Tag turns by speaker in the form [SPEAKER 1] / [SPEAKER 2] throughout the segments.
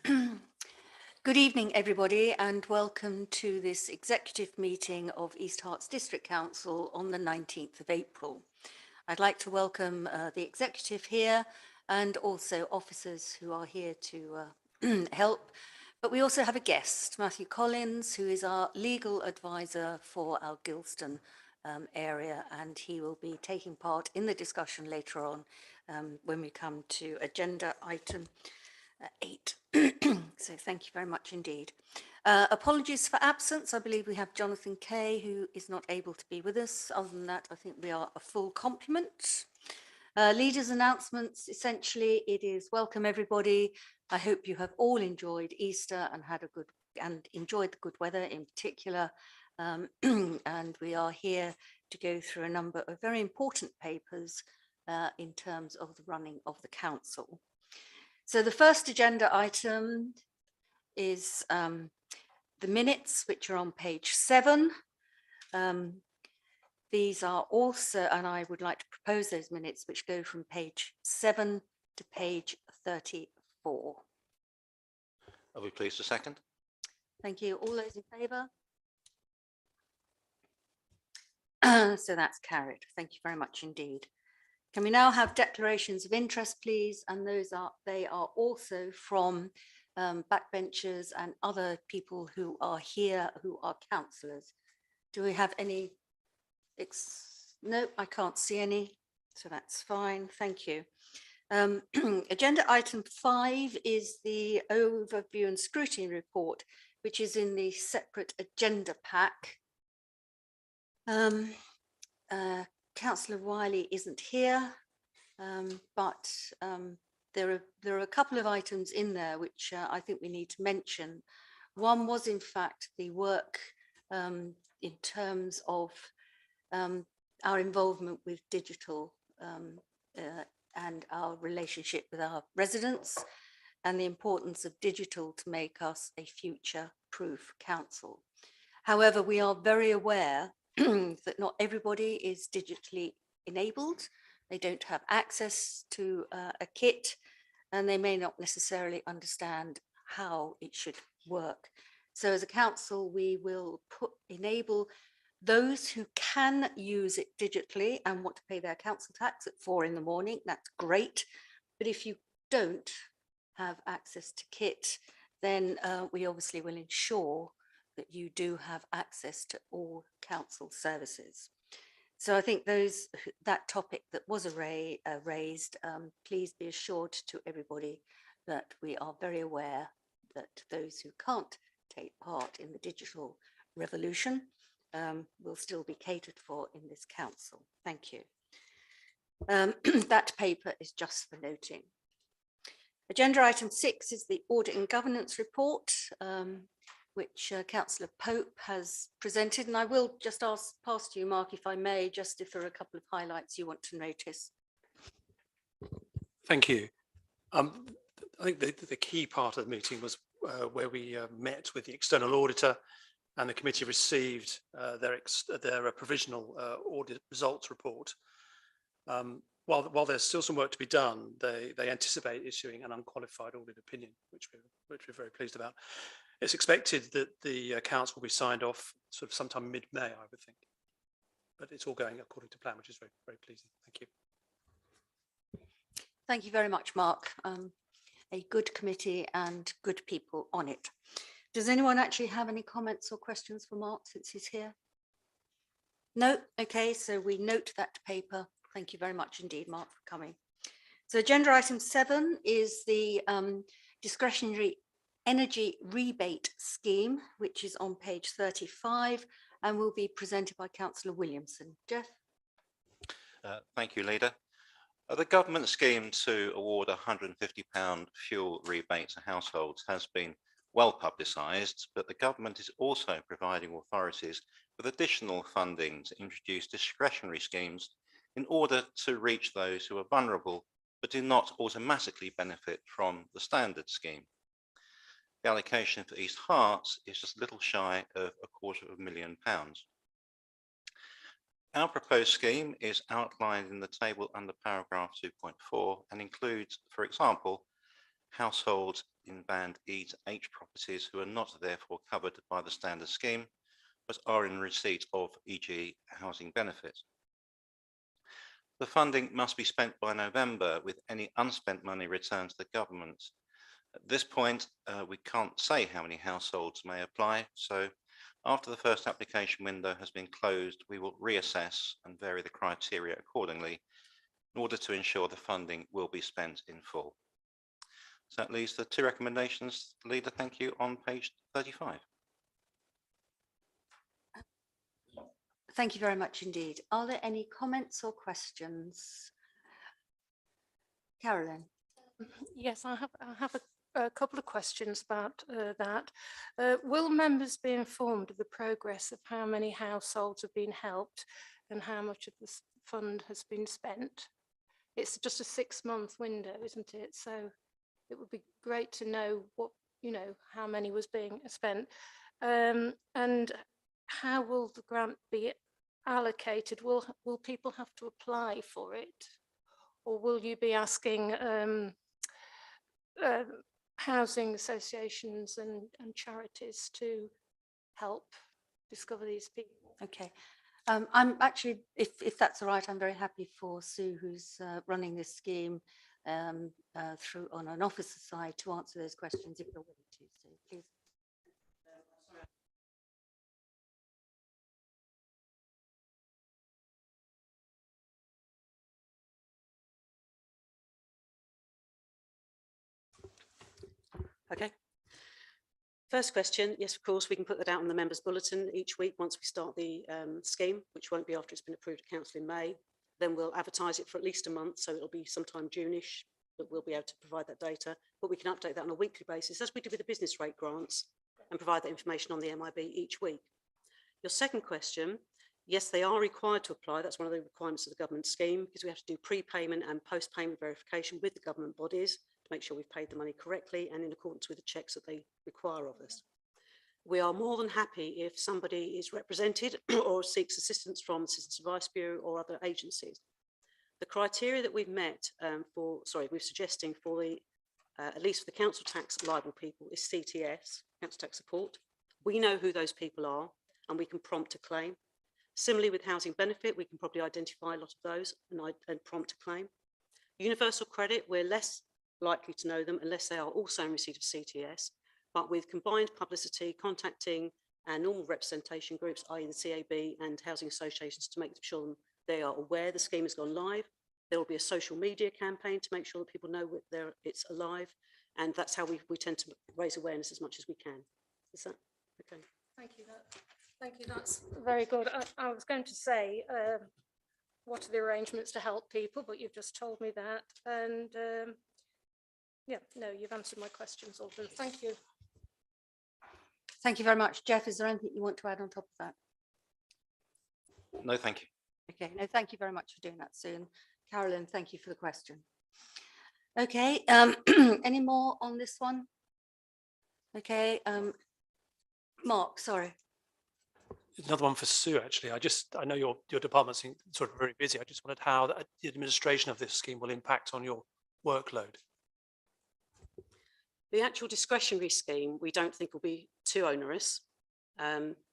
[SPEAKER 1] Good evening, everybody, and welcome to this executive meeting of East Herts District Council on the 19th of April. I'd like to welcome the executive here and also officers who are here to help. But we also have a guest, Matthew Collins, who is our legal advisor for our Gilston area, and he will be taking part in the discussion later on when we come to agenda item 8. So thank you very much indeed. Apologies for absence. I believe we have Jonathan Kay, who is not able to be with us. Other than that, I think we are a full complement. Leaders' announcements, essentially, it is welcome everybody. I hope you have all enjoyed Easter and enjoyed the good weather in particular. And we are here to go through a number of very important papers in terms of the running of the council. So the first agenda item is the minutes, which are on page 7. These are also, and I would like to propose those minutes, which go from page 7 to page 34.
[SPEAKER 2] Are we pleased to second?
[SPEAKER 1] Thank you. All those in favour? So that's carried. Thank you very much indeed. Can we now have declarations of interest, please? And they are also from backbenchers and other people who are here who are councillors. Do we have any? No, I can't see any, so that's fine. Thank you. Agenda item 5 is the overview and scrutiny report, which is in the separate agenda pack. Councillor Wiley isn't here, but there are a couple of items in there which I think we need to mention. One was, in fact, the work in terms of our involvement with digital and our relationship with our residents, and the importance of digital to make us a future-proof council. However, we are very aware that not everybody is digitally enabled. They don't have access to a kit, and they may not necessarily understand how it should work. So as a council, we will enable those who can use it digitally and want to pay their council tax at 4 in the morning. That's great. But if you don't have access to kit, then we obviously will ensure that you do have access to all council services. So I think that topic that was raised, please be assured to everybody that we are very aware that those who can't take part in the digital revolution will still be catered for in this council. Thank you. That paper is just for noting. Agenda item 6 is the audit and governance report, which Councillor Pope has presented, and I will just pass to you, Mark, if I may, just if there are a couple of highlights you want to notice.
[SPEAKER 3] Thank you. I think the key part of the meeting was where we met with the external auditor, and the committee received their provisional audit results report. While there's still some work to be done, they anticipate issuing an unqualified audit opinion, which we're very pleased about. It's expected that the accounts will be signed off sort of sometime mid-May, I would think. But it's all going according to plan, which is very, very pleasing. Thank you.
[SPEAKER 1] Thank you very much, Mark. A good committee and good people on it. Does anyone actually have any comments or questions for Mark since he's here? No? Okay, so we note that paper. Thank you very much indeed, Mark, for coming. So agenda item 7 is the discretionary energy rebate scheme, which is on page 35 and will be presented by Councillor Williamson. Jeff?
[SPEAKER 2] Thank you, Leader. The government scheme to award £150 fuel rebate to households has been well publicised, but the government is also providing authorities with additional funding to introduce discretionary schemes in order to reach those who are vulnerable but do not automatically benefit from the standard scheme. The allocation for East Herts is just a little shy of £250,000. Our proposed scheme is outlined in the table under paragraph 2.4 and includes, for example, households in Band E to H properties who are not therefore covered by the standard scheme, but are in receipt of, e.g. housing benefit. The funding must be spent by November, with any unspent money returned to the government. At this point, we can't say how many households may apply, so after the first application window has been closed, we will reassess and vary the criteria accordingly in order to ensure the funding will be spent in full. So that leaves the two recommendations. Leader, thank you, on page 35.
[SPEAKER 1] Thank you very much indeed. Are there any comments or questions? Carolyn?
[SPEAKER 4] Yes, I have a couple of questions about that. Will members be informed of the progress of how many households have been helped and how much of this fund has been spent? It's just a 6-month window, isn't it? So it would be great to know what, how many was being spent. And how will the grant be allocated? Will people have to apply for it? Or will you be asking housing associations and charities to help discover these people?
[SPEAKER 1] Okay. I'm actually, if that's all right, I'm very happy for Sue, who's running this scheme through on an officer side, to answer those questions if you're willing to, Sue, please.
[SPEAKER 5] Okay. First question, yes, of course, we can put that out on the members' bulletin each week once we start the scheme, which won't be after it's been approved at council in May. Then we'll advertise it for at least a month, so it'll be sometime June-ish that we'll be able to provide that data. But we can update that on a weekly basis, as we do with the business rate grants, and provide that information on the MIB each week. Your second question, yes, they are required to apply. That's one of the requirements of the government scheme, because we have to do prepayment and post-payment verification with the government bodies to make sure we've paid the money correctly and in accordance with the checks that they require of us. We are more than happy if somebody is represented or seeks assistance from the Citizens Advice Bureau or other agencies. The criteria that we've met we're suggesting for the, at least for the council tax liable people, is CTS, council tax support. We know who those people are and we can prompt a claim. Similarly with housing benefit, we can probably identify a lot of those and prompt a claim. Universal credit, we're less likely to know them unless they are also in receipt of CTS, but with combined publicity, contacting our normal representation groups, i.e. the CAB and housing associations, to make sure they are aware the scheme has gone live. There will be a social media campaign to make sure that people know it's alive, and that's how we tend to raise awareness as much as we can. Is that okay?
[SPEAKER 4] Thank you. Thank you. That's very good. I was going to say, what are the arrangements to help people, but you've just told me that, and yeah, no, you've answered my questions, Alden. Thank you.
[SPEAKER 1] Thank you very much. Jeff, is there anything you want to add on top of that?
[SPEAKER 2] No, thank you.
[SPEAKER 1] Okay, no, thank you very much for doing that, Sue. And Carolyn, thank you for the question. Okay, any more on this one? Okay, Mark, sorry.
[SPEAKER 3] Another one for Sue, actually. I know your department's sort of very busy. I just wondered how the administration of this scheme will impact on your workload.
[SPEAKER 5] The actual discretionary scheme, we don't think will be too onerous.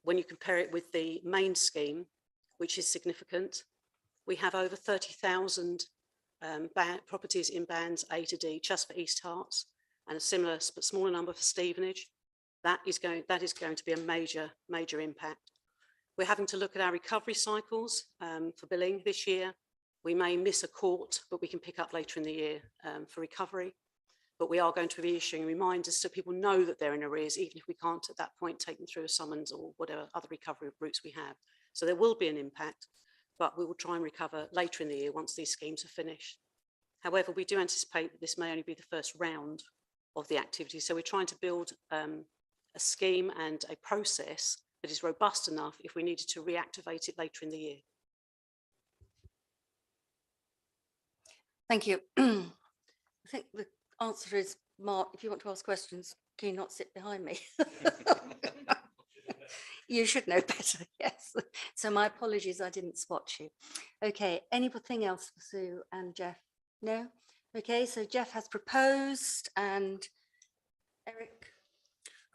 [SPEAKER 5] When you compare it with the main scheme, which is significant, we have over 30,000 properties in bands A to D just for East Herts, and a similar but smaller number for Stevenage. That is going to be a major impact. We're having to look at our recovery cycles for billing this year. We may miss a court, but we can pick up later in the year for recovery. But we are going to be issuing reminders so people know that they're in arrears, even if we can't at that point take them through a summons or whatever other recovery routes we have. So there will be an impact, but we will try and recover later in the year once these schemes are finished. However, we do anticipate that this may only be the first round of the activity. So we're trying to build a scheme and a process that is robust enough if we needed to reactivate it later in the year.
[SPEAKER 1] Thank you. I think the answer is, Mark, if you want to ask questions, can you not sit behind me? You should know better, yes. So my apologies, I didn't spot you. Okay, anything else for Sue and Jeff? No? Okay, so Jeff has proposed and Eric,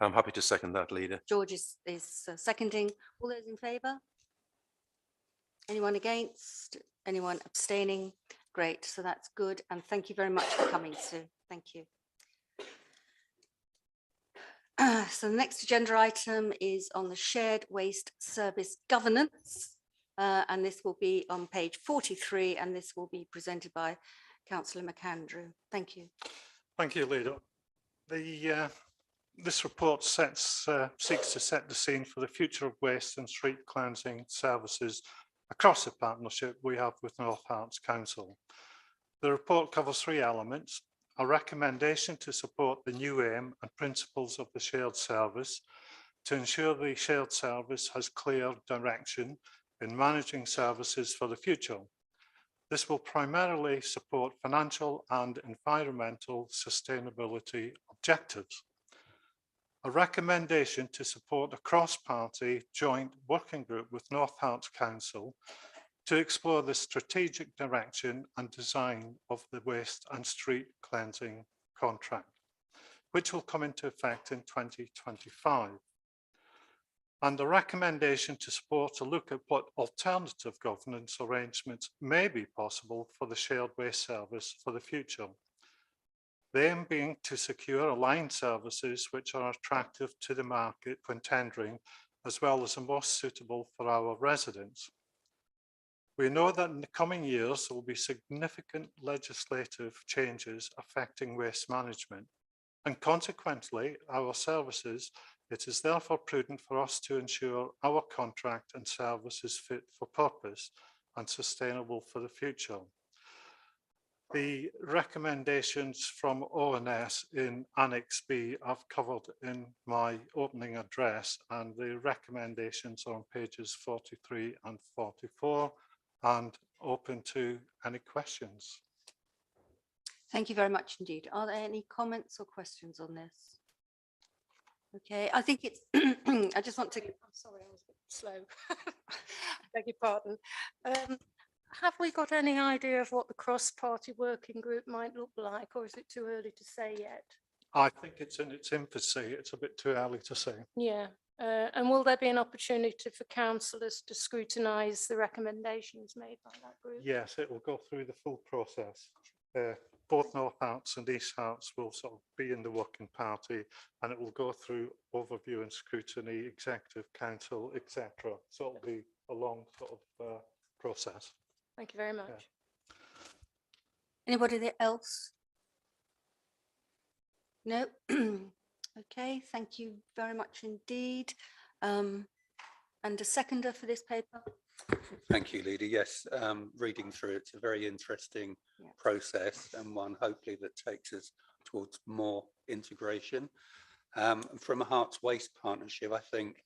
[SPEAKER 6] I'm happy to second that, Leader.
[SPEAKER 1] George is seconding. All those in favour? Anyone against? Anyone abstaining? Great, so that's good. And thank you very much for coming, Sue. Thank you. So the next agenda item is on the shared waste service governance. And this will be on page 43, and this will be presented by Councillor McAndrew. Thank you.
[SPEAKER 7] Thank you, Leader. This report seeks to set the scene for the future of waste and street cleansing services across the partnership we have with North Hearts Council. The report covers 3 elements: a recommendation to support the new aim and principles of the shared service, to ensure the shared service has clear direction in managing services for the future. This will primarily support financial and environmental sustainability objectives. A recommendation to support a cross-party joint working group with North Hearts Council to explore the strategic direction and design of the waste and street cleansing contract, which will come into effect in 2025. And a recommendation to support a look at what alternative governance arrangements may be possible for the shared waste service for the future. The aim being to secure aligned services which are attractive to the market when tendering, as well as the most suitable for our residents. We know that in the coming years, there will be significant legislative changes affecting waste management, and consequently, our services. It is therefore prudent for us to ensure our contract and service is fit for purpose and sustainable for the future. The recommendations from ONS in Annex B I've covered in my opening address, and the recommendations are on pages 43 and 44, and open to any questions.
[SPEAKER 1] Thank you very much indeed. Are there any comments or questions on this? Okay, I think it's, I just want to,
[SPEAKER 4] I'm sorry, I was a bit slow. Beg your pardon. Have we got any idea of what the cross-party working group might look like, or is it too early to say yet?
[SPEAKER 7] I think it's in its infancy. It's a bit too early to say.
[SPEAKER 4] Yeah, and will there be an opportunity for councillors to scrutinise the recommendations made by that group?
[SPEAKER 7] Yes, it will go through the full process. Both North Hearts and East Hearts will sort of be in the working party, and it will go through overview and scrutiny, executive council, etc. So it'll be a long sort of process.
[SPEAKER 4] Thank you very much.
[SPEAKER 7] Yeah.
[SPEAKER 1] anybody else? No? Okay, thank you very much indeed. And a seconder for this paper?
[SPEAKER 8] Thank you, Leader. Yes, reading through it's a very interesting process, and one hopefully that takes us towards more integration. From a Hearts Waste Partnership, I think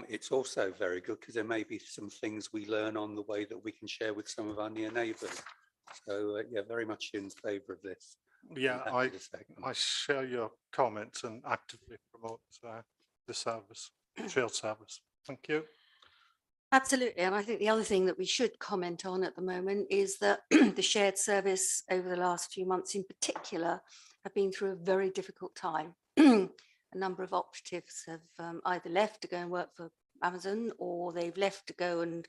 [SPEAKER 8] it's also very good because there may be some things we learn on the way that we can share with some of our near neighbours. So yeah, very much in favour of this.
[SPEAKER 7] Yeah, I share your comments and actively promote the service, shared service. Thank you.
[SPEAKER 1] Absolutely, and I think the other thing that we should comment on at the moment is that the shared service over the last few months in particular have been through a very difficult time. A number of operatives have either left to go and work for Amazon, or they've left to go and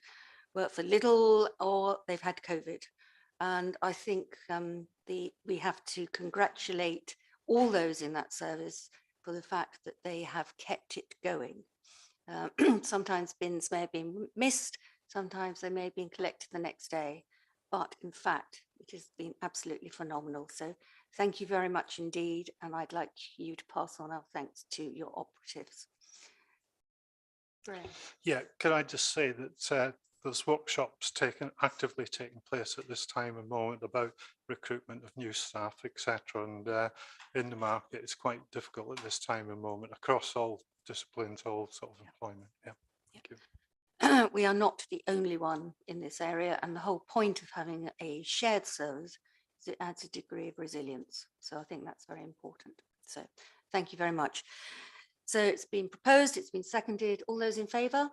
[SPEAKER 1] work for Lidl, or they've had COVID. And I think we have to congratulate all those in that service for the fact that they have kept it going. Sometimes bins may have been missed, sometimes they may have been collected the next day, but in fact, it has been absolutely phenomenal. So thank you very much indeed, and I'd like you to pass on our thanks to your operatives. Graham.
[SPEAKER 7] Yeah, can I just say that there's workshops actively taking place at this time and moment about recruitment of new staff, etc. And in the market, it's quite difficult at this time and moment across all disciplines, all sort of employment. Yeah, thank you.
[SPEAKER 1] We are not the only one in this area, and the whole point of having a shared service is it adds a degree of resilience. So I think that's very important. So thank you very much. So it's been proposed, it's been seconded. All those in favour?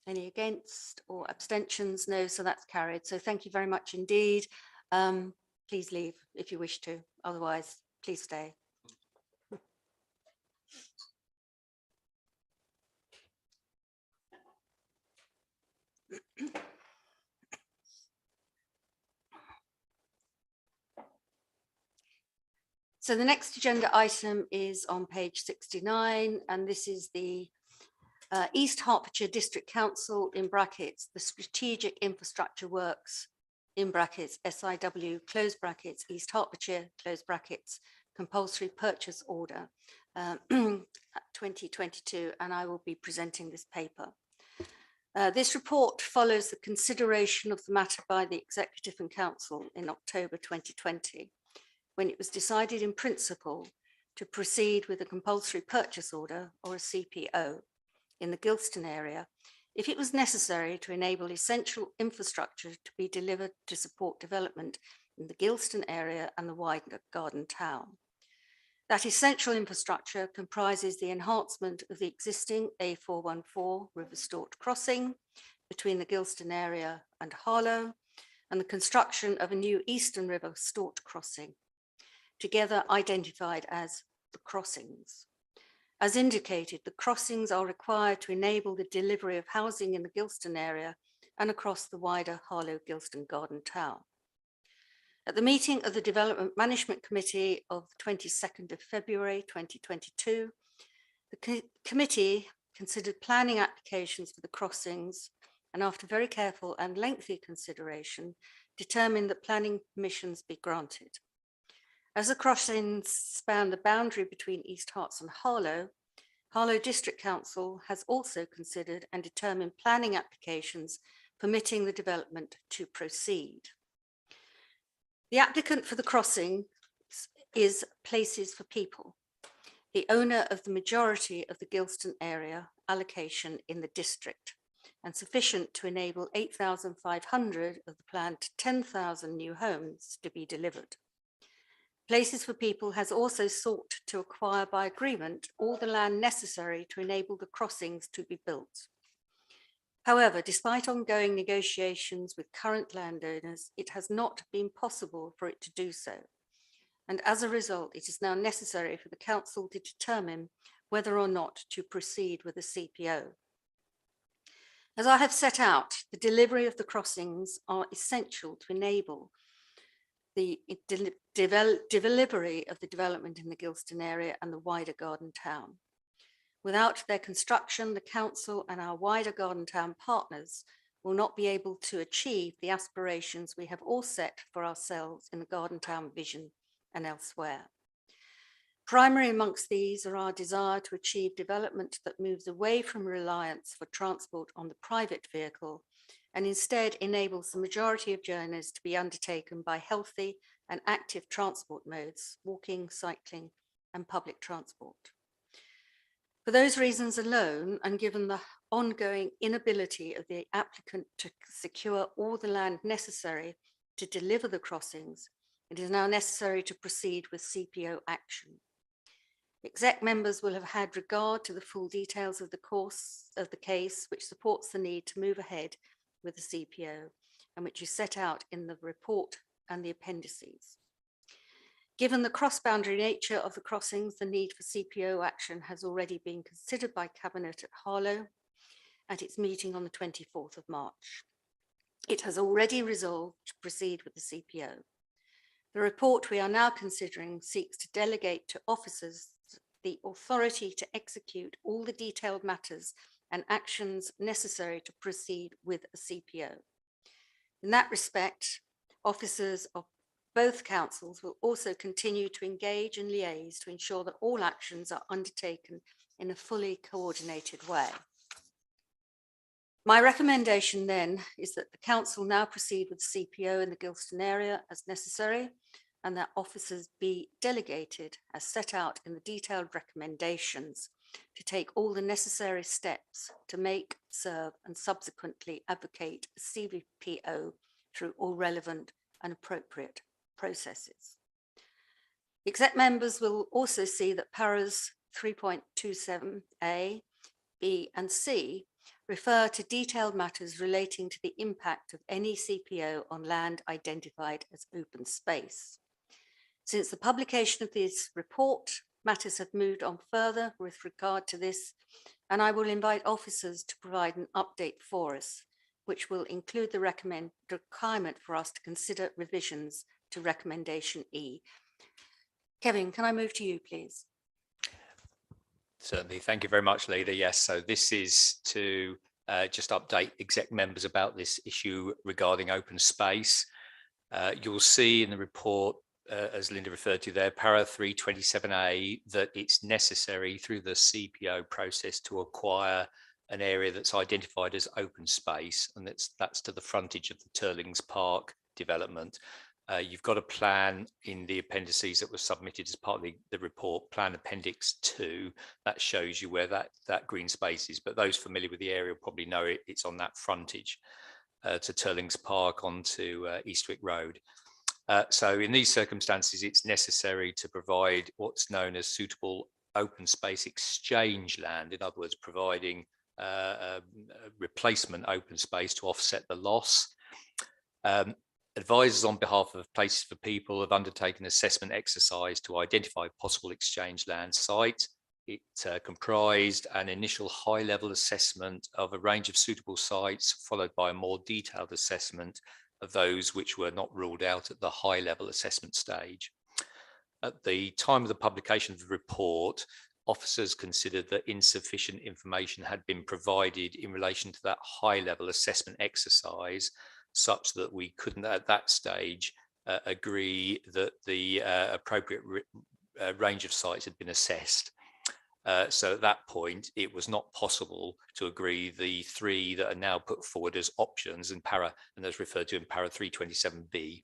[SPEAKER 1] Any against or abstentions? No, so that's carried. So thank you very much indeed. Please leave if you wish to, otherwise please stay. So the next agenda item is on page 69, and this is the East Hertfordshire District Council, in brackets, the Strategic Infrastructure Works, in brackets, SIW, close brackets, East Hertfordshire, close brackets, compulsory purchase order 2022, and I will be presenting this paper. This report follows the consideration of the matter by the Executive and Council in October 2020, when it was decided in principle to proceed with a compulsory purchase order, or a CPO, in the Gilston area, if it was necessary to enable essential infrastructure to be delivered to support development in the Gilston area and the wider Garden Town. That essential infrastructure comprises the enhancement of the existing A414 River Stort crossing between the Gilston area and Harlow, and the construction of a new Eastern River Stort crossing, together identified as the crossings. As indicated, the crossings are required to enable the delivery of housing in the Gilston area and across the wider Harlow-Gilston Garden Town. At the meeting of the Development Management Committee of the 22nd of February 2022, the committee considered planning applications for the crossings, and after very careful and lengthy consideration, determined that planning permissions be granted. As the crossings span the boundary between East Herts and Harlow, Harlow District Council has also considered and determined planning applications permitting the development to proceed. The applicant for the crossing is Places for People, the owner of the majority of the Gilston area allocation in the district, and sufficient to enable 8,500 of the planned 10,000 new homes to be delivered. Places for People has also sought to acquire by agreement all the land necessary to enable the crossings to be built. However, despite ongoing negotiations with current landowners, it has not been possible for it to do so. And as a result, it is now necessary for the council to determine whether or not to proceed with a CPO. As I have set out, the delivery of the crossings are essential to enable the delivery of the development in the Gilston area and the wider Garden Town. Without their construction, the council and our wider Garden Town partners will not be able to achieve the aspirations we have all set for ourselves in the Garden Town vision and elsewhere. Primary amongst these are our desire to achieve development that moves away from reliance for transport on the private vehicle and instead enables the majority of journeys to be undertaken by healthy and active transport modes, walking, cycling, and public transport. For those reasons alone, and given the ongoing inability of the applicant to secure all the land necessary to deliver the crossings, it is now necessary to proceed with CPO action. Exec members will have had regard to the full details of the course of the case, which supports the need to move ahead with the CPO, and which is set out in the report and the appendices. Given the cross-boundary nature of the crossings, the need for CPO action has already been considered by Cabinet at Harlow at its meeting on the 24th of March. It has already resolved to proceed with the CPO. The report we are now considering seeks to delegate to officers the authority to execute all the detailed matters and actions necessary to proceed with a CPO. In that respect, officers of both councils will also continue to engage and liaise to ensure that all actions are undertaken in a fully coordinated way. My recommendation then is that the council now proceed with CPO in the Gilston area as necessary, and that officers be delegated as set out in the detailed recommendations to take all the necessary steps to make, serve, and subsequently advocate a CPO through all relevant and appropriate processes. Exec members will also see that paras 3.27a, b, and c refer to detailed matters relating to the impact of any CPO on land identified as open space. Since the publication of this report, matters have moved on further with regard to this, and I will invite officers to provide an update for us, which will include the requirement for us to consider revisions to recommendation E. Kevin, can I move to you, please?
[SPEAKER 9] Certainly. Thank you very much, Leader. Yes, so this is to just update exec members about this issue regarding open space. You'll see in the report, as Linda referred to there, para 327A, that it's necessary through the CPO process to acquire an area that's identified as open space, and that's to the frontage of the Turlings Park development. You've got a plan in the appendices that was submitted as part of the report, Plan Appendix 2, that shows you where that green space is, but those familiar with the area will probably know it's on that frontage to Turlings Park onto Eastwick Road. So in these circumstances, it's necessary to provide what's known as suitable open space exchange land, in other words, providing replacement open space to offset the loss. Advisors on behalf of Places for People have undertaken an assessment exercise to identify possible exchange land site. It comprised an initial high-level assessment of a range of suitable sites, followed by a more detailed assessment of those which were not ruled out at the high-level assessment stage. At the time of the publication of the report, officers considered that insufficient information had been provided in relation to that high-level assessment exercise, such that we couldn't at that stage agree that the appropriate range of sites had been assessed. So at that point, it was not possible to agree the three that are now put forward as options and as referred to in para 327B.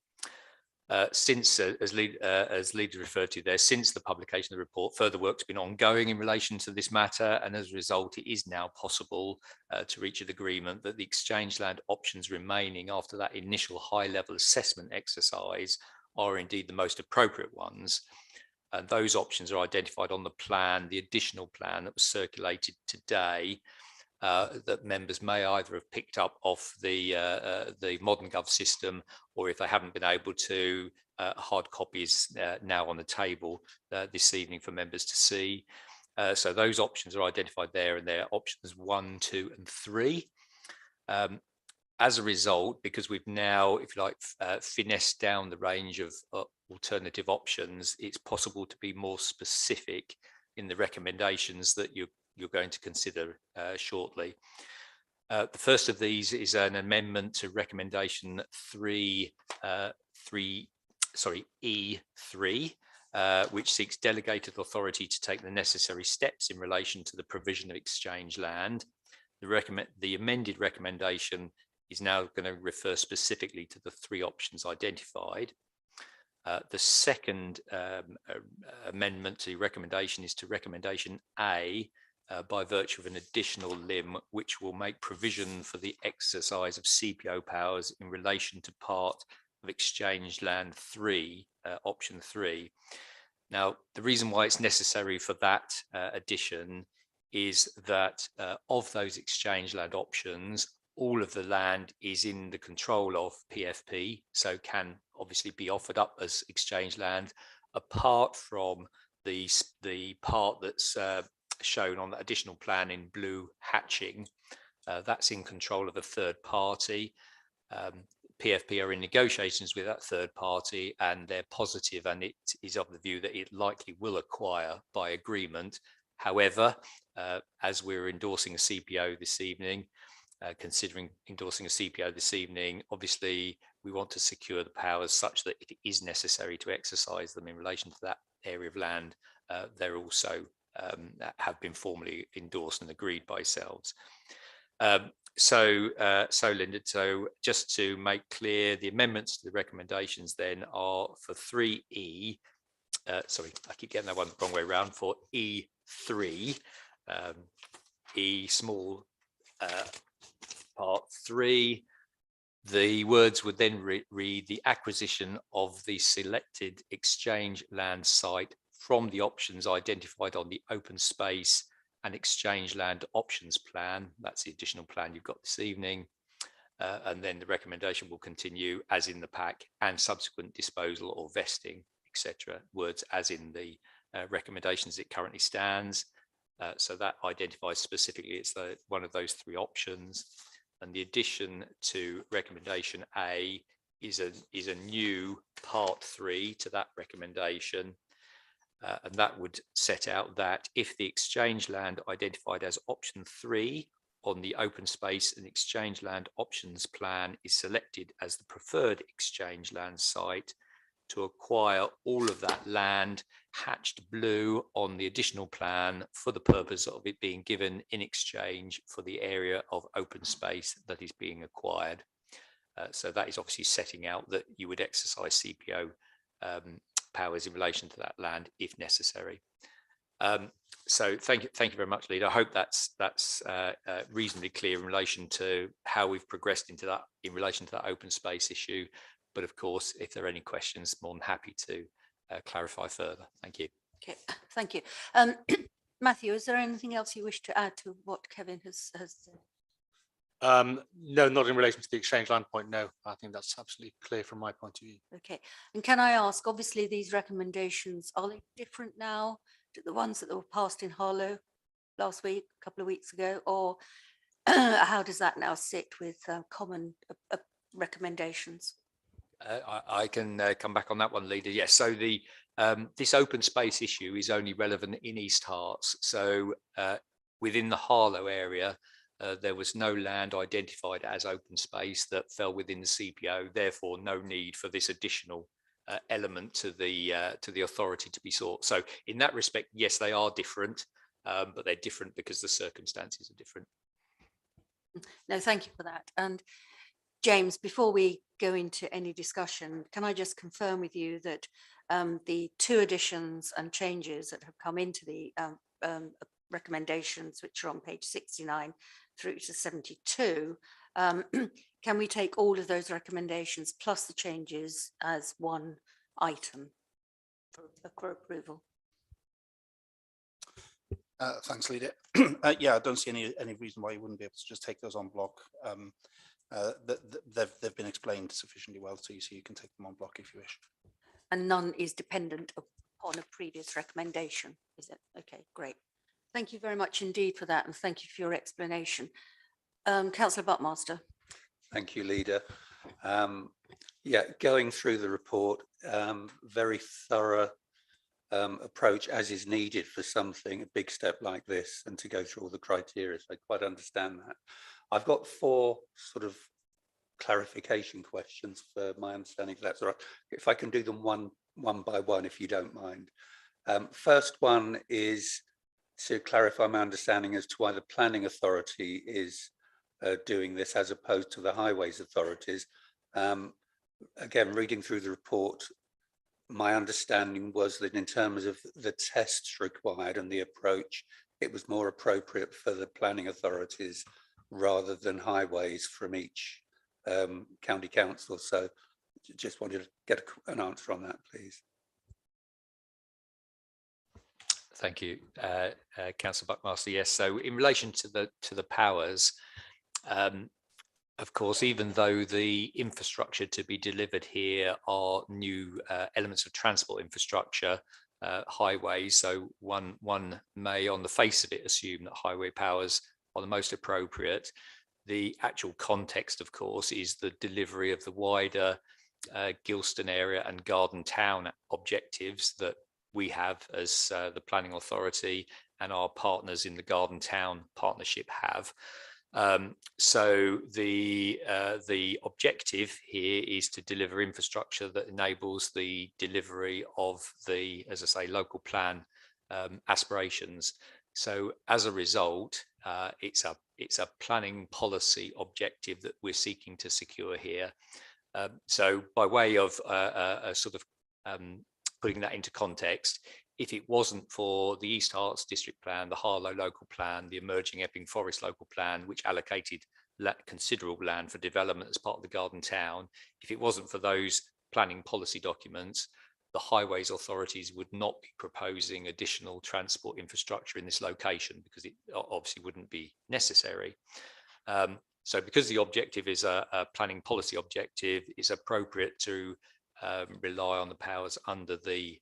[SPEAKER 9] Since, as Leader referred to there, since the publication of the report, further work's been ongoing in relation to this matter, and as a result, it is now possible to reach an agreement that the exchange land options remaining after that initial high-level assessment exercise are indeed the most appropriate ones. And those options are identified on the plan, the additional plan that was circulated today, that members may either have picked up off the Modern Gov system, or if they haven't been able to, hard copies now on the table this evening for members to see. So those options are identified there, and they're options 1, 2, and 3. As a result, because we've now, if you like, finessed down the range of alternative options, it's possible to be more specific in the recommendations that you're going to consider shortly. The first of these is an amendment to recommendation E3, which seeks delegated authority to take the necessary steps in relation to the provision of exchange land. The amended recommendation is now going to refer specifically to the 3 options identified. The second amendment to recommendation is to recommendation A, by virtue of an additional limb, which will make provision for the exercise of CPO powers in relation to part of exchange land 3, option 3. Now, the reason why it's necessary for that addition is that of those exchange land options, all of the land is in the control of PFP, so can obviously be offered up as exchange land, apart from the part that's shown on the additional plan in blue hatching. That's in control of a third party. PFP are in negotiations with that third party, and they're positive, and it is of the view that it likely will acquire by agreement. However, as we're endorsing a CPO this evening, considering endorsing a CPO this evening, obviously we want to secure the powers such that it is necessary to exercise them in relation to that area of land. They're also have been formally endorsed and agreed by yourselves. So Linda, so just to make clear, the amendments to the recommendations then are for 3E, sorry, I keep getting that one the wrong way around, for E3, E small part 3, the words would then read the acquisition of the selected exchange land site from the options identified on the open space and exchange land options plan. That's the additional plan you've got this evening. And then the recommendation will continue as in the pack, and subsequent disposal or vesting, etc. Words as in the recommendations it currently stands. So that identifies specifically it's one of those three options. And the addition to recommendation A is a new part 3 to that recommendation. And that would set out that if the exchange land identified as option 3 on the open space and exchange land options plan is selected as the preferred exchange land site, to acquire all of that land hatched blue on the additional plan for the purpose of it being given in exchange for the area of open space that is being acquired. So that is obviously setting out that you would exercise CPO powers in relation to that land if necessary. So thank you very much, Leader. I hope that's reasonably clear in relation to how we've progressed into that in relation to that open space issue. But of course, if there are any questions, more than happy to clarify further. Thank you.
[SPEAKER 1] Okay, thank you. Matthew, is there anything else you wish to add to what Kevin has said?
[SPEAKER 10] No, not in relation to the exchange land point. No, I think that's absolutely clear from my point of view.
[SPEAKER 1] Okay, and can I ask, obviously these recommendations, are they different now to the ones that were passed in Harlow last week, a couple of weeks ago, or how does that now sit with common recommendations?
[SPEAKER 9] I can come back on that one, Leader. Yes, so the this open space issue is only relevant in East Herts. So within the Harlow area, there was no land identified as open space that fell within the CPO. Therefore, no need for this additional element to the authority to be sought. So in that respect, yes, they are different, but they're different because the circumstances are different.
[SPEAKER 1] No, thank you for that. And James, before we go into any discussion, can I just confirm with you that the 2 additions and changes that have come into the recommendations, which are on page 69 through to 72, can we take all of those recommendations plus the changes as one item for approval?
[SPEAKER 11] Thanks, Leader. Yeah, I don't see any reason why you wouldn't be able to just take those on block. They've been explained sufficiently well to you, so you can take them on block if you wish.
[SPEAKER 1] And none is dependent upon a previous recommendation, is it? Okay, great. Thank you very much indeed for that, and thank you for your explanation. Councillor Buckmaster.
[SPEAKER 8] Thank you, Leader. Yeah, going through the report, very thorough approach as is needed for something, a big step like this, and to go through all the criteria. So I quite understand that. I've got 4 sort of clarification questions for my understanding, if that's all right. If I can do them one by one, if you don't mind. First one is to clarify my understanding as to why the planning authority is doing this as opposed to the highways authorities. Again, reading through the report, my understanding was that in terms of the tests required and the approach, it was more appropriate for the planning authorities rather than highways from each county council. So just wanted to get an answer on that, please.
[SPEAKER 9] Thank you, Councillor Buckmaster. Yes, so in relation to the powers, of course, even though the infrastructure to be delivered here are new elements of transport infrastructure, highways, so one may on the face of it assume that highway powers are the most appropriate. The actual context, of course, is the delivery of the wider Gilston area and Garden Town objectives that we have as the planning authority and our partners in the Garden Town partnership have. So the objective here is to deliver infrastructure that enables the delivery of the, as I say, local plan aspirations. So as a result, it's a planning policy objective that we're seeking to secure here. So by way of a sort of putting that into context, if it wasn't for the East Herts District Plan, the Harlow Local Plan, the Emerging Epping Forest Local Plan, which allocated considerable land for development as part of the Garden Town, if it wasn't for those planning policy documents, the highways authorities would not be proposing additional transport infrastructure in this location because it obviously wouldn't be necessary. So because the objective is a planning policy objective, it's appropriate to rely on the powers under the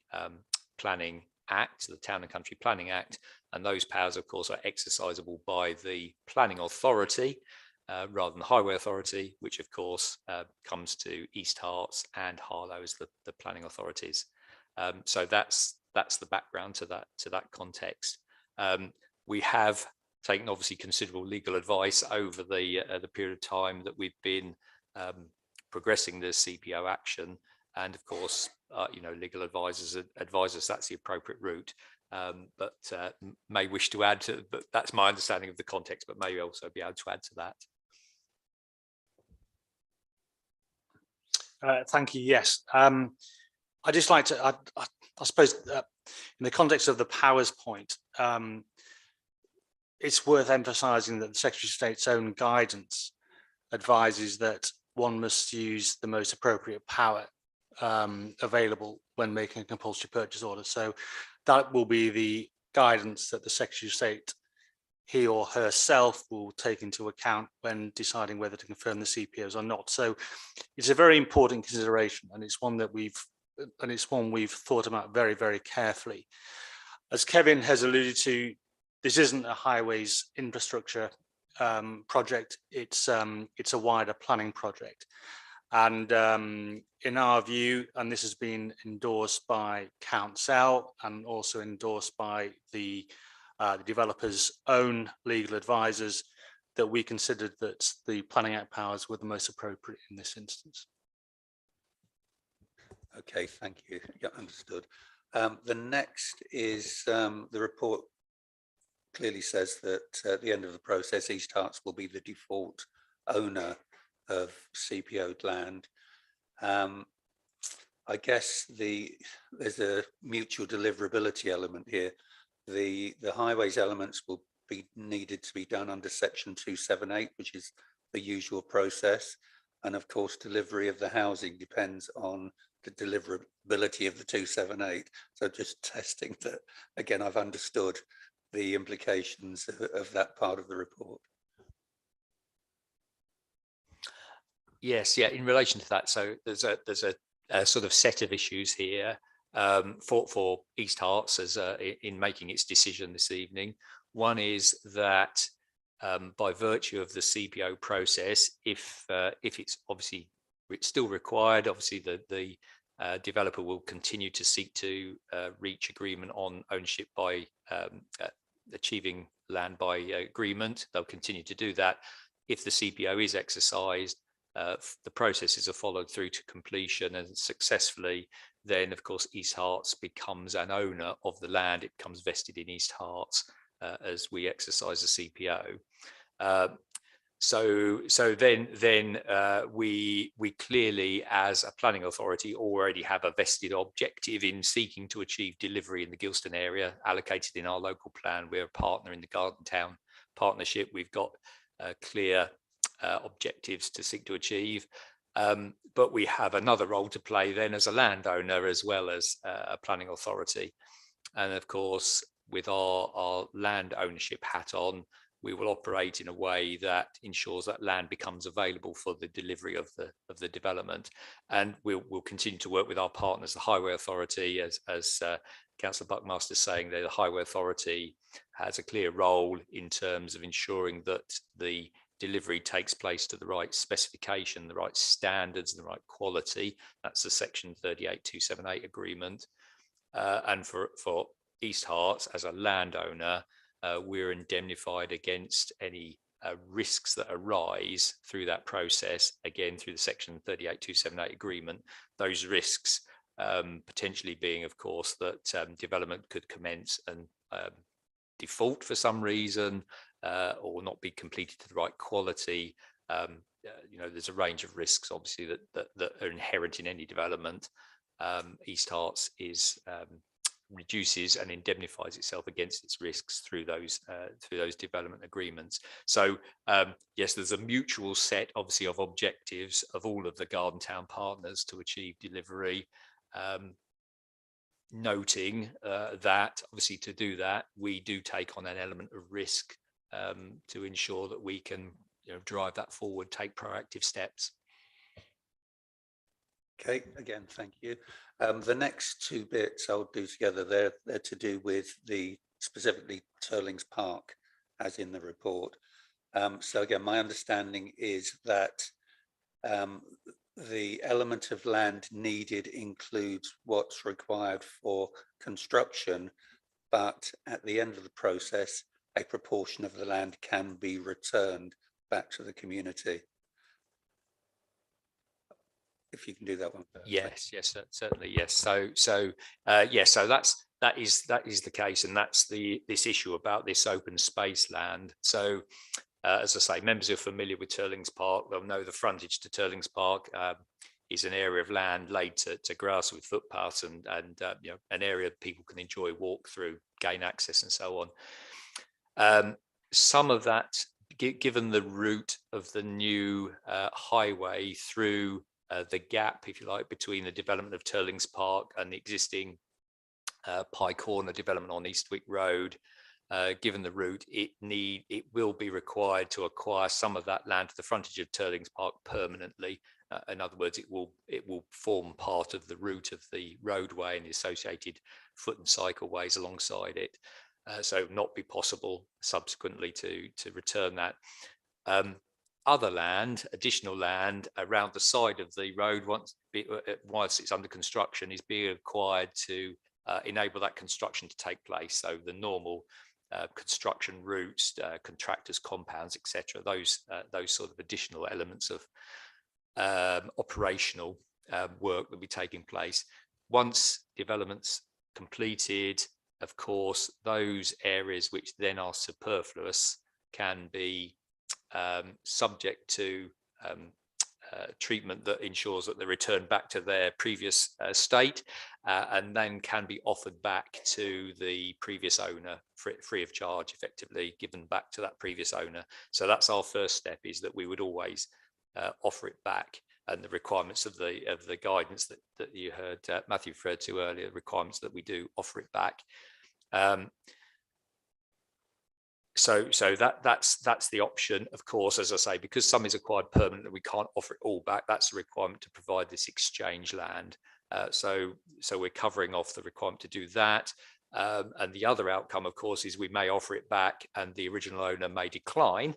[SPEAKER 9] Planning Act, the Town and Country Planning Act, and those powers, of course, are exercisable by the planning authority rather than the highway authority, which of course comes to East Herts and Harlow as the planning authorities. So that's the background to that context. We have taken obviously considerable legal advice over the period of time that we've been progressing the CPO action, and of course, legal advisors advise us that's the appropriate route. But may wish to add to, but that's my understanding of the context, but may also be able to add to that.
[SPEAKER 10] Thank you. Yes. I'd just like to, I suppose, in the context of the powers point, it's worth emphasising that the Secretary of State's own guidance advises that one must use the most appropriate power available when making a compulsory purchase order. So that will be the guidance that the Secretary of State, he or herself, will take into account when deciding whether to confirm the CPOs or not. So it's a very important consideration, and it's one that we've thought about very, very carefully. As Kevin has alluded to, this isn't a highways infrastructure project. It's a wider planning project. And in our view, and this has been endorsed by Council and also endorsed by the developer's own legal advisors, that we considered that the Planning Act powers were the most appropriate in this instance.
[SPEAKER 8] Okay, thank you. Yeah, understood. The next is the report clearly says that at the end of the process, East Herts will be the default owner of CPO'd land. I guess there's a mutual deliverability element here. The highways elements will be needed to be done under section 278, which is the usual process. And of course, delivery of the housing depends on the deliverability of the 278. So just testing that, again, I've understood the implications of that part of the report.
[SPEAKER 9] Yes, yeah, in relation to that, so there's a sort of set of issues here for East Herts as in making its decision this evening. One is that by virtue of the CPO process, if it's obviously still required, obviously the developer will continue to seek to reach agreement on ownership by achieving land by agreement. They'll continue to do that. If the CPO is exercised, the processes are followed through to completion and successfully, then of course East Herts becomes an owner of the land. It becomes vested in East Herts as we exercise the CPO. So then we clearly, as a planning authority, already have a vested objective in seeking to achieve delivery in the Gilston area allocated in our local plan. We're a partner in the Garden Town Partnership. We've got clear objectives to seek to achieve, but we have another role to play then as a landowner as well as a planning authority. And of course, with our land ownership hat on, we will operate in a way that ensures that land becomes available for the delivery of the development. And we'll continue to work with our partners, the Highway Authority, as Councillor Buckmaster is saying, the Highway Authority has a clear role in terms of ensuring that the delivery takes place to the right specification, the right standards, the right quality. That's the section 38278 agreement. And for East Herts, as a landowner, we're indemnified against any risks that arise through that process, again, through the section 38278 agreement. Those risks potentially being, of course, that development could commence and default for some reason, or not be completed to the right quality. There's a range of risks, obviously, that are inherent in any development. East Herts reduces and indemnifies itself against its risks through those development agreements. So yes, there's a mutual set, obviously, of objectives of all of the Garden Town partners to achieve delivery. noting that obviously to do that, we do take on an element of risk to ensure that we can drive that forward, take proactive steps.
[SPEAKER 8] Okay, again, thank you. The next two bits I'll do together, they're to do with the specifically Turlings Park, as in the report. So again, my understanding is that the element of land needed includes what's required for construction, but at the end of the process, a proportion of the land can be returned back to the community. If you can do that one first.
[SPEAKER 9] Yes, certainly, yes. So that is the case, and that's this issue about this open space land. So as I say, members who are familiar with Turlings Park, they'll know the frontage to Turlings Park is an area of land laid to grass with footpaths and an area people can enjoy, walk through, gain access, and so on. Some of that, given the route of the new highway through the gap, if you like, between the development of Turlings Park and the existing Pye Corner development on Eastwick Road, given the route, it will be required to acquire some of that land to the frontage of Turlings Park permanently. In other words, it will form part of the route of the roadway and the associated foot and cycle ways alongside it. So not be possible subsequently to return that. Other land, additional land around the side of the road, whilst it's under construction, is being acquired to enable that construction to take place. So the normal construction routes, contractors' compounds, etc. Those sort of additional elements of operational work will be taking place. Once development's completed, of course, those areas which then are superfluous can be subject to treatment that ensures that they return back to their previous state and then can be offered back to the previous owner free of charge, effectively given back to that previous owner. So that's our first step, is that we would always offer it back, and the requirements of the guidance that you heard Matthew referred to earlier, requirements that we do offer it back. So that's the option. Of course, as I say, because some is acquired permanently, we can't offer it all back. That's the requirement to provide this exchange land. So we're covering off the requirement to do that. And the other outcome, of course, is we may offer it back and the original owner may decline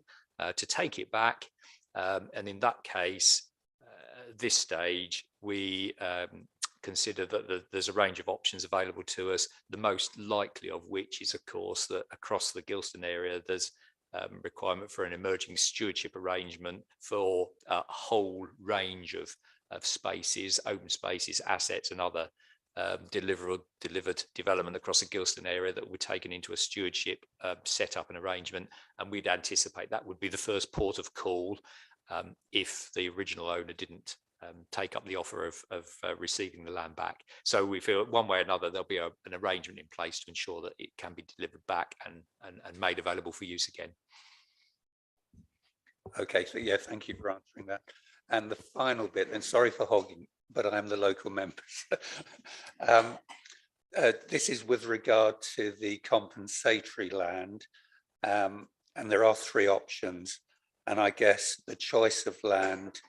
[SPEAKER 9] to take it back. And in that case, at this stage, we consider that there's a range of options available to us, the most likely of which is, of course, that across the Gilston area, there's requirement for an emerging stewardship arrangement for a whole range of spaces, open spaces, assets, and other delivered development across the Gilston area that were taken into a stewardship setup and arrangement. And we'd anticipate that would be the first port of call if the original owner didn't take up the offer of receiving the land back. So we feel one way or another there'll be an arrangement in place to ensure that it can be delivered back and made available for use again.
[SPEAKER 8] Okay, so yeah, thank you for answering that. And the final bit, and sorry for hogging, but I'm the local member. This is with regard to the compensatory land, and there are three options. And I guess the choice of land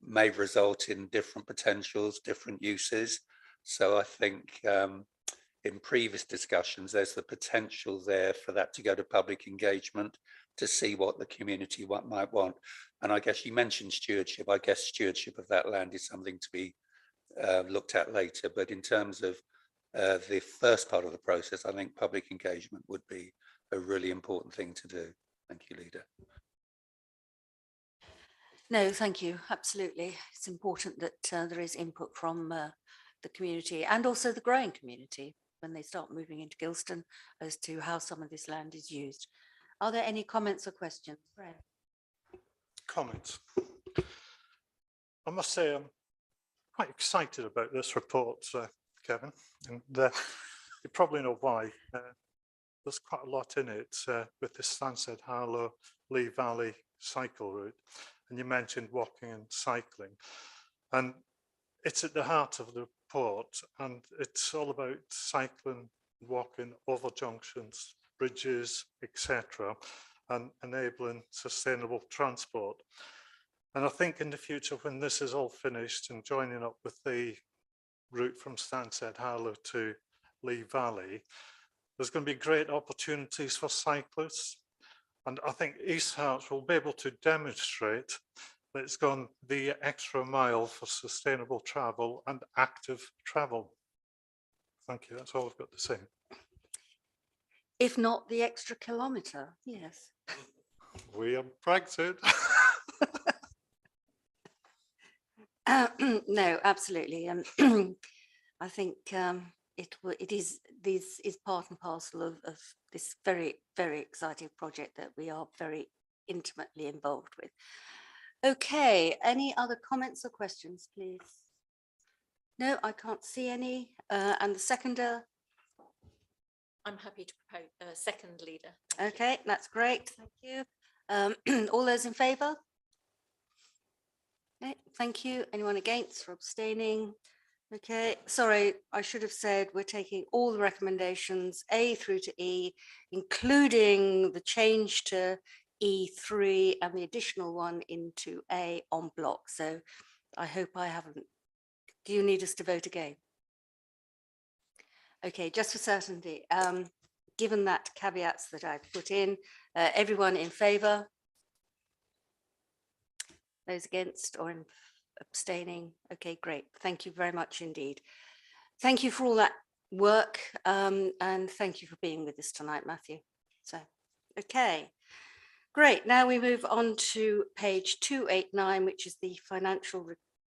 [SPEAKER 8] may result in different potentials, different uses. So I think in previous discussions, there's the potential there for that to go to public engagement to see what the community might want. And I guess you mentioned stewardship. I guess stewardship of that land is something to be looked at later. But in terms of the first part of the process, I think public engagement would be a really important thing to do. Thank you, Leader.
[SPEAKER 1] No, thank you. Absolutely. It's important that there is input from the community and also the growing community when they start moving into Gilston as to how some of this land is used. Are there any comments or questions? Fred?
[SPEAKER 7] Comments. I must say I'm quite excited about this report, Kevin, and you probably know why. There's quite a lot in it with the Stansted Harlow Lee Valley cycle route. And you mentioned walking and cycling. And it's at the heart of the report, and it's all about cycling, walking over junctions, bridges, etc., and enabling sustainable transport. And I think in the future, when this is all finished and joining up with the route from Stansted Harlow to Lee Valley, there's going to be great opportunities for cyclists. And I think East Herts will be able to demonstrate that it's gone the extra mile for sustainable travel and active travel. Thank you. That's all I've got to say.
[SPEAKER 1] If not the extra kilometre, yes.
[SPEAKER 7] We are Brexit.
[SPEAKER 1] No, absolutely. I think this is part and parcel of this very, very exciting project that we are very intimately involved with. Okay, any other comments or questions, please? No, I can't see any. And the seconder?
[SPEAKER 12] I'm happy to propose second, leader.
[SPEAKER 1] Okay, that's great. Thank you. All those in favour? Okay, thank you. Anyone against or abstaining? Okay, sorry, I should have said we're taking all the recommendations A through to E, including the change to E3 and the additional one into A on block. So I hope I haven't. Do you need us to vote again? Okay, just for certainty, given that caveats that I've put in, everyone in favour? Those against or abstaining? Okay, great. Thank you very much indeed. Thank you for all that work, and thank you for being with us tonight, Matthew. So, okay, great. Now we move on to page 289, which is the financial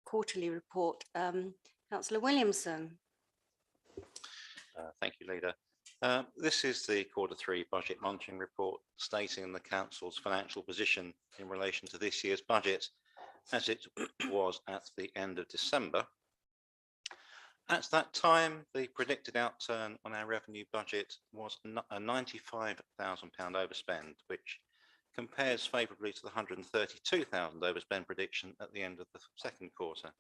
[SPEAKER 1] quarterly report. Councillor Williamson.
[SPEAKER 2] Thank you, Leader. This is the Q3 budget monitoring report stating the Council's financial position in relation to this year's budget as it was at the end of December. At that time, the predicted outturn on our revenue budget was a £95,000 overspend, which compares favourably to the £132,000 overspend prediction at the end of the second quarter.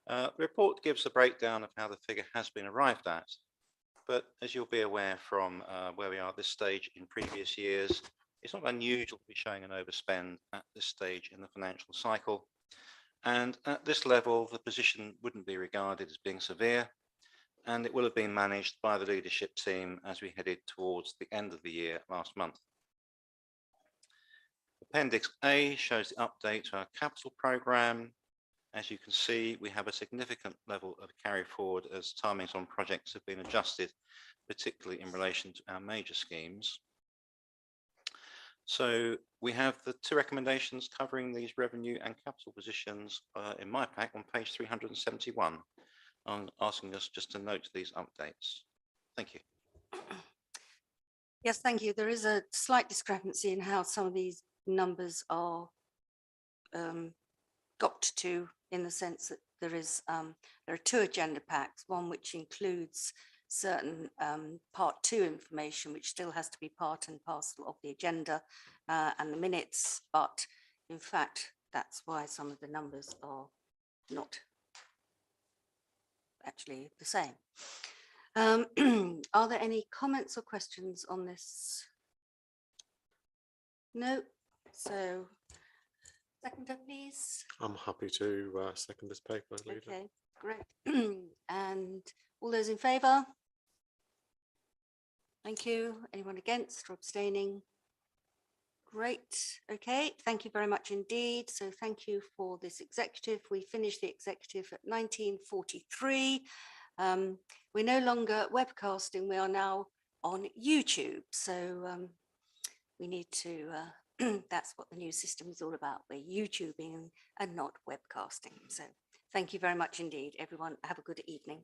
[SPEAKER 2] The report gives a breakdown of how the figure has been arrived at. But as you'll be aware from where we are at this stage in previous years, it's not unusual to be showing an overspend at this stage in the financial cycle. And at this level, the position wouldn't be regarded as being severe, and it will have been managed by the leadership team as we headed towards the end of the year last month. Appendix A shows the update to our capital programme. As you can see, we have a significant level of carry forward as timings on projects have been adjusted, particularly in relation to our major schemes. So we have the two recommendations covering these revenue and capital positions in my pack on page 371. I'm asking us just to note these updates. Thank you.
[SPEAKER 1] Yes, thank you. There is a slight discrepancy in how some of these numbers are got to, in the sense that there are two agenda packs, one which includes certain part 2 information which still has to be part and parcel of the agenda and the minutes, but in fact that's why some of the numbers are not actually the same. Are there any comments or questions on this? No. So seconder, please.
[SPEAKER 6] I'm happy to second this paper, Leader.
[SPEAKER 1] Okay, great. And all those in favour? Thank you. Anyone against or abstaining? Great. Okay, thank you very much indeed. So thank you for this executive. We finished the executive at 1943. We're no longer webcasting. We are now on YouTube. So we need to, that's what the new system is all about. We're YouTubing and not webcasting. So thank you very much indeed, everyone. Have a good evening.